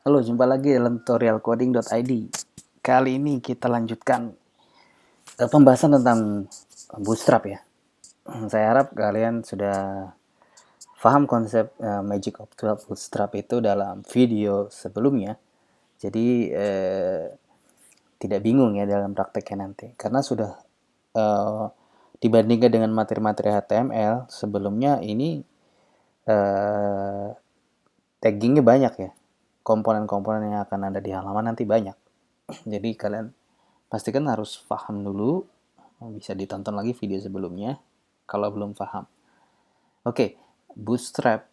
Halo, jumpa lagi dalam tutorial coding.id. Kali ini kita lanjutkan pembahasan tentang Bootstrap ya. Saya harap kalian sudah paham konsep Magic of 12 Bootstrap itu dalam video sebelumnya. Jadi tidak bingung ya dalam prakteknya nanti. Karena sudah eh, dibandingkan dengan materi-materi HTML sebelumnya ini eh, taggingnya banyak ya. Komponen-komponen yang akan ada di halaman nanti banyak. Jadi kalian pastikan harus paham dulu, bisa ditonton lagi video sebelumnya kalau belum paham. Oke, Bootstrap.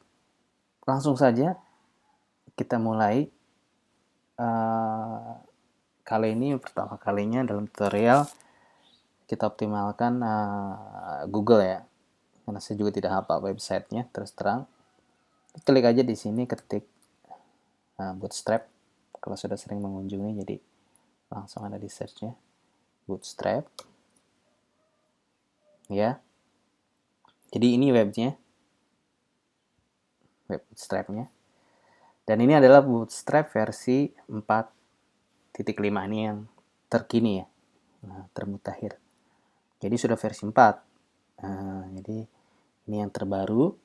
Langsung saja kita mulai. Uh, Kali ini pertama kalinya dalam tutorial kita optimalkan Google ya. Karena saya juga tidak hafal websitenya, terus terang. Klik aja di sini, ketik Bootstrap. Kalau sudah sering mengunjungi, jadi langsung ada di search-nya. Bootstrap. Ya. Jadi ini webnya. Web Bootstrap-nya. Dan ini adalah Bootstrap versi 4.5 ini yang terkini ya, termutakhir. Jadi sudah versi 4. Jadi ini yang terbaru,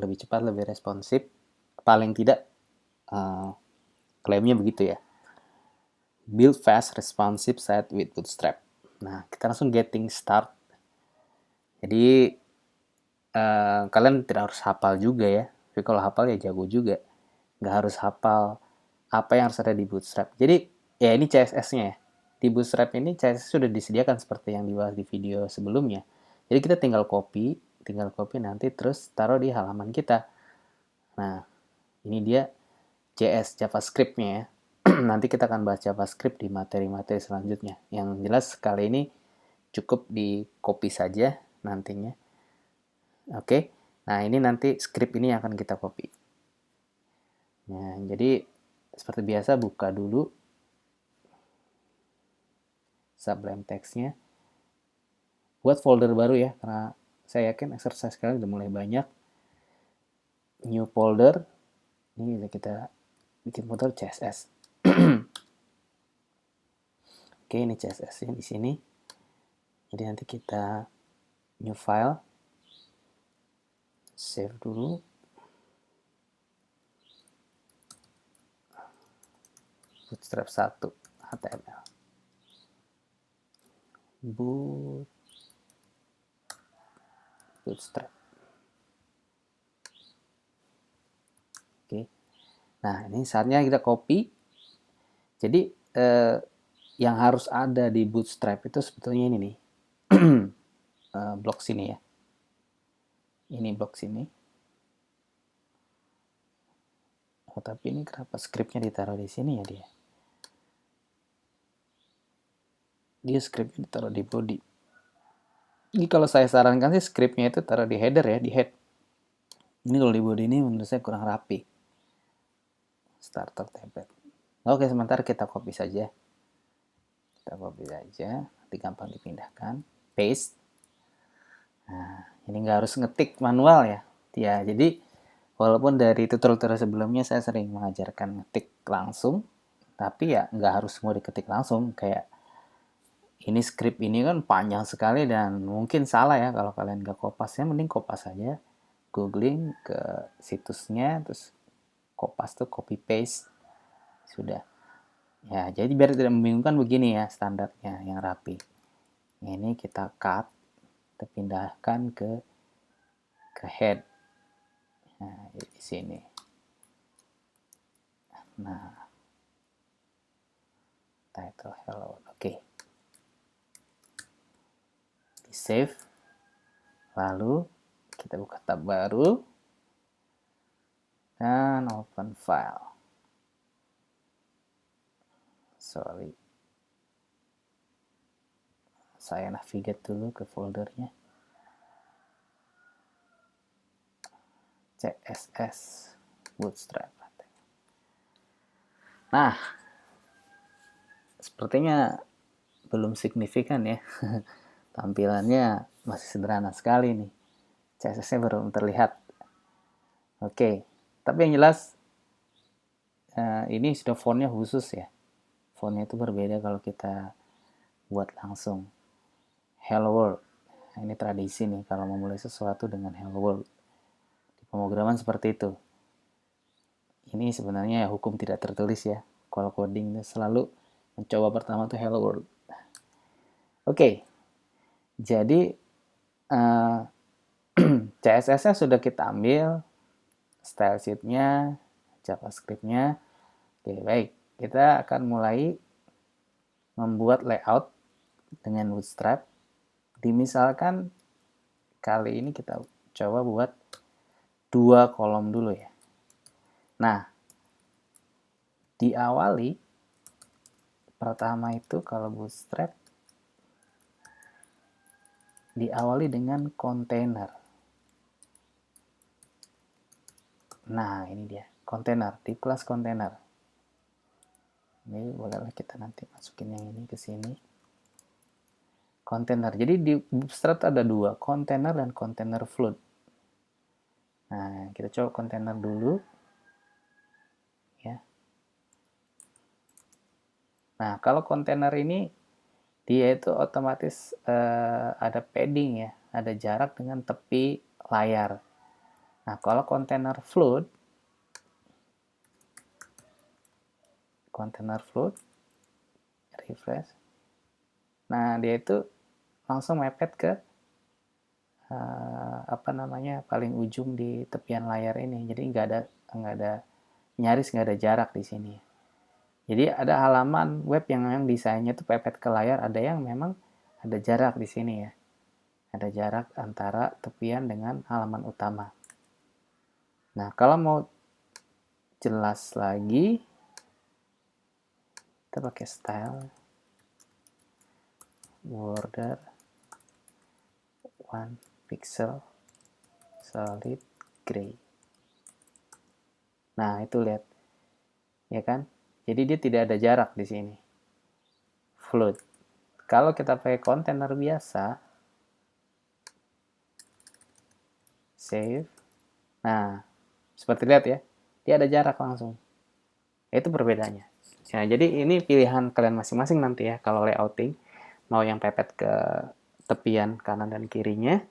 lebih cepat, lebih responsif, paling tidak klaimnya begitu ya. Build fast, responsive site with Bootstrap. Nah, kita langsung getting start. Jadi kalian tidak harus hafal juga ya. Tapi kalau hafal ya jago juga. Nggak harus hafal apa yang harus ada di Bootstrap. Jadi ya ini CSS-nya ya. Di Bootstrap ini CSS sudah disediakan seperti yang dibahas di video sebelumnya. Jadi kita tinggal copy nanti terus taruh di halaman kita. Nah, ini dia JS JavaScript-nya ya. Nanti kita akan bahas JavaScript di materi-materi selanjutnya. Yang jelas kali ini cukup di copy saja nantinya. Oke. Nah, ini nanti script ini akan kita copy. Nah, jadi seperti biasa buka dulu Sublime Text-nya. Buat folder baru ya, karena saya yakin exercise kalian udah mulai banyak. New folder. Ini bisa kita bikin folder CSS. Oke, ini CSS-nya di sini. Jadi nanti kita new file. Save dulu. Bootstrap 1 HTML. Bootstrap. Oke. Nah, ini saatnya kita copy. Jadi yang harus ada di Bootstrap itu sebetulnya ini nih. Blok sini ya. Ini blok sini. Oh, tapi ini kenapa scriptnya ditaruh di sini ya dia? Dia scriptnya ditaruh di body. Jadi kalau saya sarankan sih scriptnya itu taruh di header ya, di head. Ini kalau di body ini menurut saya kurang rapi. Starter template. Oke, sementara kita copy saja. Kita copy saja, nanti gampang dipindahkan. Paste. Nah, ini nggak harus ngetik manual ya. Ya, jadi walaupun dari tutorial sebelumnya saya sering mengajarkan ngetik langsung, tapi ya nggak harus semua diketik langsung. Kayak ini script ini kan panjang sekali dan mungkin salah ya kalau kalian nggak kopas. Ya mending kopas saja. Googling ke situsnya, terus kopas tuh copy paste. Sudah. Ya, jadi biar tidak membingungkan begini ya standarnya yang rapi. Ini kita cut, kita pindahkan ke head. Nah, di sini. Nah, title hello. Oke. Di save. Lalu kita buka tab baru dan open file. Sorry. Saya navigate dulu ke foldernya. CSS Bootstrap. Nah, sepertinya belum signifikan ya. Tampilannya masih sederhana sekali nih. CSS-nya baru terlihat. Oke, tapi yang jelas ini sudah fontnya khusus ya. Fontnya itu berbeda kalau kita buat langsung. Hello World. Nah, ini tradisi nih kalau memulai sesuatu dengan Hello World. Di pemrograman seperti itu. Ini sebenarnya ya hukum tidak tertulis ya. Kalau coding itu selalu mencoba pertama tuh Hello World. Oke, jadi CSS-nya sudah kita ambil, style sheet-nya, JavaScript-nya. Oke, baik. Kita akan mulai membuat layout dengan Bootstrap. Misalkan kali ini kita coba buat 2 kolom dulu ya. Nah, diawali pertama itu kalau Bootstrap diawali dengan kontainer. Nah, ini dia, kontainer, di kelas kontainer. Ini bolehlah kita nanti masukin yang ini ke sini. Kontainer. Jadi di Bootstrap ada 2, kontainer dan kontainer float. Nah, kita coba kontainer dulu. Ya. Nah, kalau kontainer ini dia itu otomatis ada padding ya, ada jarak dengan tepi layar. Nah, kalau kontainer float, refresh. Nah, dia itu langsung mepet ke paling ujung di tepian layar ini. Jadi nggak ada nyaris nggak ada jarak di sini. Jadi ada halaman web yang memang desainnya tuh pepet ke layar, ada yang memang ada jarak di sini ya. Ada jarak antara tepian dengan halaman utama. Nah, kalau mau jelas lagi, kita pakai style border 1 pixel solid gray. Nah, itu lihat. Ya kan? Jadi dia tidak ada jarak di sini. Float. Kalau kita pakai kontainer biasa, save. Nah, seperti lihat ya, dia ada jarak langsung. Itu perbedaannya. Ya, jadi ini pilihan kalian masing-masing nanti ya kalau layouting. Mau yang pepet ke tepian kanan dan kirinya,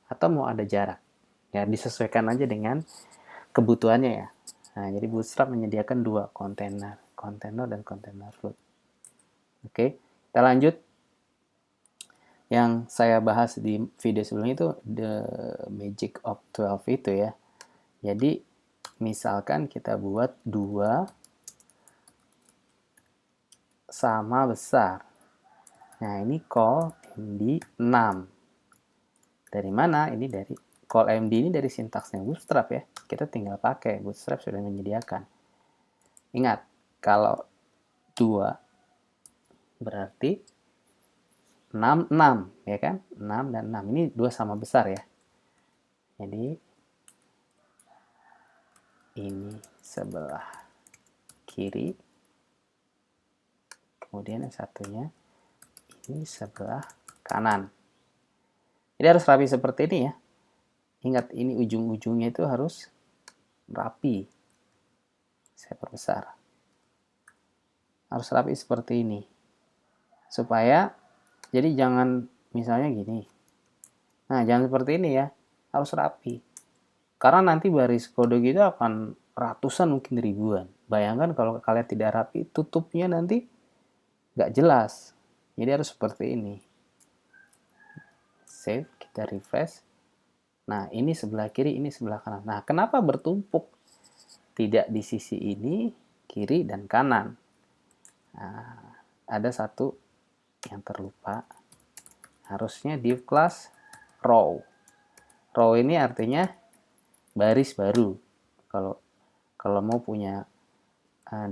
atau mau ada jarak. Ya, disesuaikan aja dengan kebutuhannya ya. Nah, jadi Bootstrap menyediakan 2 kontainer dan kontainer float. Oke, kita lanjut. Yang saya bahas di video sebelumnya itu the magic of 12 itu ya. Jadi misalkan kita buat 2 sama besar. Nah, ini call MD 6. Dari mana? Ini dari call MD ini dari sintaksnya Bootstrap ya. Kita tinggal pakai, Bootstrap sudah menyediakan. Ingat, kalau 2 berarti 6, 6 ya kan? 6 dan 6. Ini 2 sama besar ya. Jadi ini sebelah kiri. Kemudian yang satunya ini sebelah kanan. Jadi harus rapi seperti ini ya. Ingat, ini ujung-ujungnya itu harus rapi. Saya perbesar. Harus rapi seperti ini. Supaya, jadi jangan misalnya gini. Nah, jangan seperti ini ya. Harus rapi. Karena nanti baris kode kita akan ratusan mungkin ribuan. Bayangkan kalau kalian tidak rapi, tutupnya nanti nggak jelas. Jadi harus seperti ini. Save, kita refresh. Nah, ini sebelah kiri, ini sebelah kanan. Nah, kenapa bertumpuk? Tidak di sisi ini, kiri, dan kanan. Nah, ada satu yang terlupa. Harusnya div class row. Row ini artinya baris baru. Kalau mau punya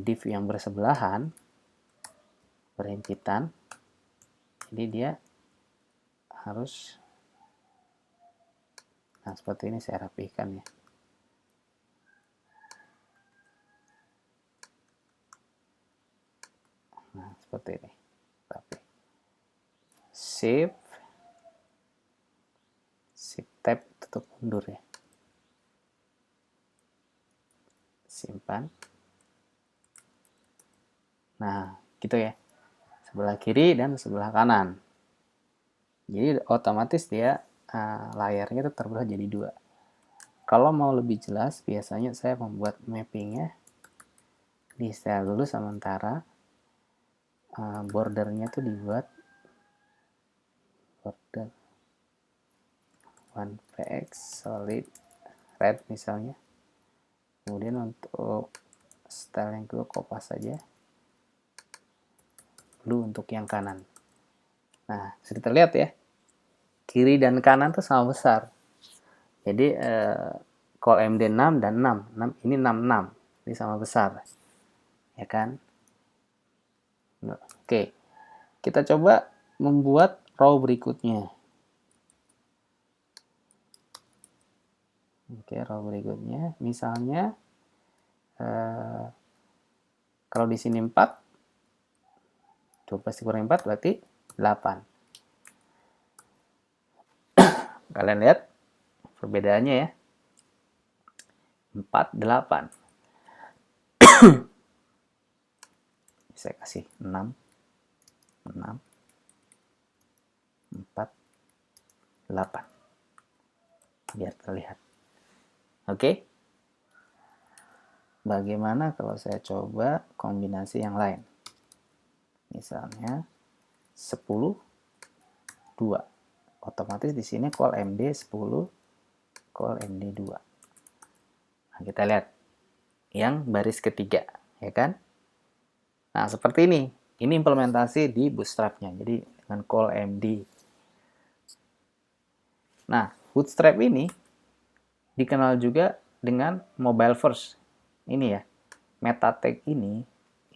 div yang bersebelahan, berhimpitan, jadi dia harus, nah seperti ini saya rapihkan ya. Nah seperti ini, rapi. Save, shift tab, tutup mundur ya. Simpan. Nah, gitu ya. Sebelah kiri dan sebelah kanan. Jadi otomatis dia layarnya itu terbelah jadi dua. Kalau mau lebih jelas, biasanya saya membuat mappingnya di setel dulu sementara. Bordernya tuh dibuat border 1px solid red misalnya. Kemudian untuk style yang kedua kopas saja, blue untuk yang kanan. Nah, sudah terlihat ya, kiri dan kanan tuh sama besar. Jadi call MD 6 dan 6 ini 66, ini sama besar, ya kan? Oke, kita coba membuat row berikutnya. Oke, row berikutnya, misalnya kalau di sini 4, 12 dikurang 4 berarti 8. Kalian lihat perbedaannya ya. 4, 8. Saya kasih 6, 6, 4, 8. Biar terlihat. Oke. Bagaimana kalau saya coba kombinasi yang lain? Misalnya 10, 2. Otomatis di sini call MD 10, call MD 2. Nah, kita lihat yang baris ketiga, ya kan? Nah, seperti ini. Ini implementasi di Bootstrap-nya. Jadi dengan call MD. Nah, Bootstrap ini dikenal juga dengan mobile first. Ini ya. Meta tag ini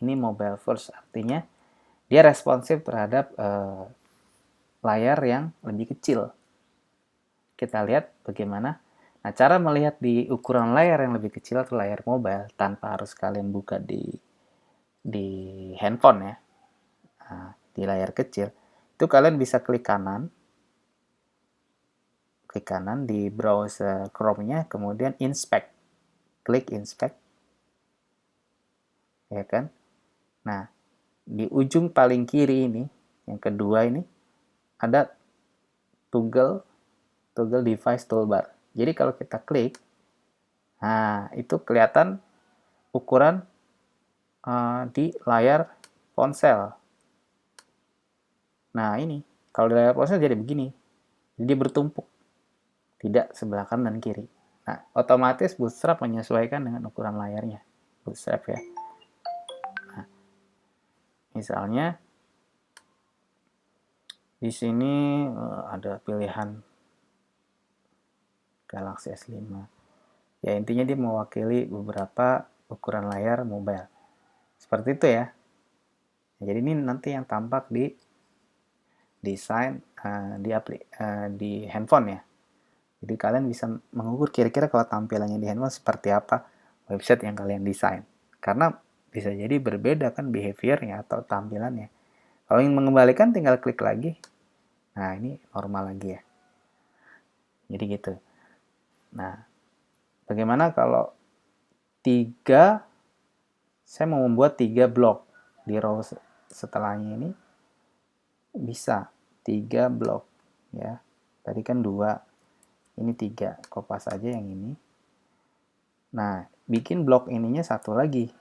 mobile first, artinya dia responsif terhadap layar yang lebih kecil. Kita lihat bagaimana. Nah, cara melihat di ukuran layar yang lebih kecil atau layar mobile tanpa harus kalian buka di handphone ya. Nah, di layar kecil itu kalian bisa klik kanan di browser Chrome-nya, kemudian inspect, klik inspect, ya kan? Nah, di ujung paling kiri ini, yang kedua ini, ada toggle device toolbar. Jadi kalau kita klik, nah itu kelihatan ukuran di layar ponsel. Nah ini, kalau di layar ponsel jadi begini, jadi bertumpuk, tidak sebelah kanan dan kiri. Nah, otomatis Bootstrap menyesuaikan dengan ukuran layarnya. Bootstrap ya. Nah, misalnya di sini ada pilihan Galaxy S5. Ya intinya dia mewakili beberapa ukuran layar mobile. Seperti itu ya. Jadi ini nanti yang tampak di desain di handphone ya. Jadi kalian bisa mengukur kira-kira kalau tampilannya di handphone seperti apa website yang kalian desain. Karena bisa jadi berbeda kan behaviornya atau tampilannya. Kalau ingin mengembalikan tinggal klik lagi. Nah ini normal lagi ya. Jadi gitu. Nah bagaimana kalau saya mau membuat 3 blok di row setelahnya ini, bisa 3 blok ya. Tadi kan 2, ini 3, kopas aja yang ini. Nah, bikin blok ininya satu lagi.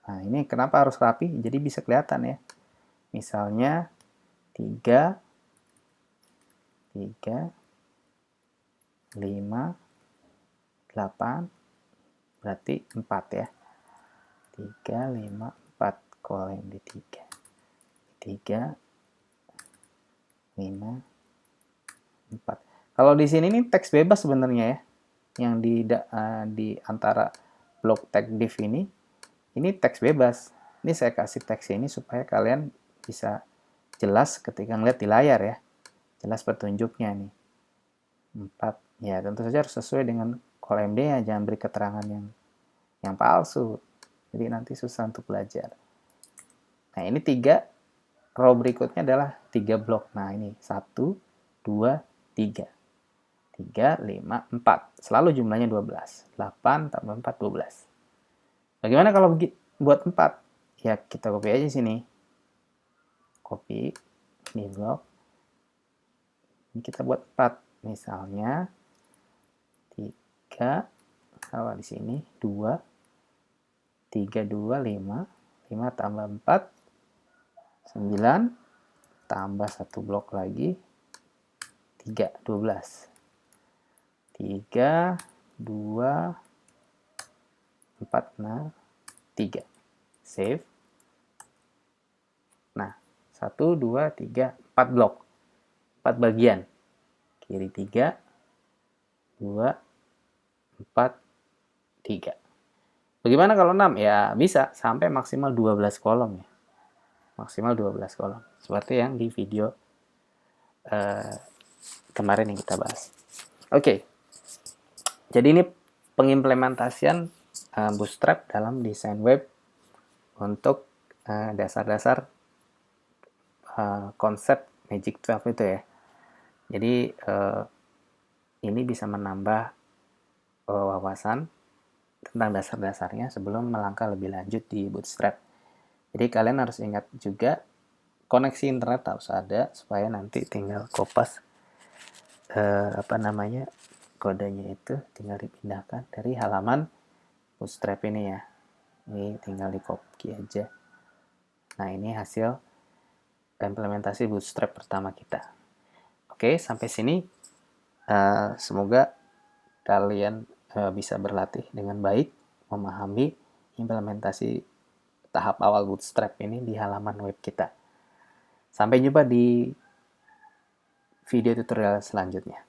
Nah, ini kenapa harus rapi? Jadi bisa kelihatan ya. Misalnya 3, 3, 5, 8, berarti 4 ya. 3, 5, 4, call yang di 3. 3, 5, 4. Kalau di sini ini teks bebas sebenarnya ya. Yang di antara blok tag div ini teks bebas. Ini saya kasih teks ini supaya kalian bisa jelas ketika ngeliat di layar ya. Jelas petunjuknya nih. 4. Ya, tentu saja harus sesuai dengan call MD-nya, jangan beri keterangan yang palsu. Jadi nanti susah untuk belajar. Nah, ini 3. Row berikutnya adalah 3 blok. Nah, ini 1, 2, 3. 3, 5, 4. Selalu jumlahnya 12. 8 tambah 4, 12. Bagaimana kalau buat 4? ya kita copy aja sini. Copy di blok. Ini kita buat 4. Misalnya 3, kalau di sini 2, 3, 2, 5. 5 tambah 4, 9, tambah 1 blok lagi, 3, 12. 3, 2, 4, nah, 3. Save. Nah, 1, 2, 3, 4 blok. 4 bagian. Kiri 3, 2, 4, 3. Bagaimana kalau 6? Ya bisa sampai maksimal 12 kolom ya. Maksimal 12 kolom. Seperti yang di video kemarin yang kita bahas. Oke. Jadi ini pengimplementasian Bootstrap dalam desain web untuk dasar-dasar konsep Magic 12 itu ya. Jadi ini bisa menambah wawasan tentang dasar-dasarnya sebelum melangkah lebih lanjut di Bootstrap. Jadi kalian harus ingat juga koneksi internet harus ada supaya nanti tinggal kopas kodenya itu tinggal dipindahkan dari halaman Bootstrap ini ya. Ini tinggal di copy aja. Nah, ini hasil implementasi Bootstrap pertama kita. Oke, sampai sini semoga kalian bisa berlatih dengan baik memahami implementasi tahap awal Bootstrap ini di halaman web kita. Sampai jumpa di video tutorial selanjutnya.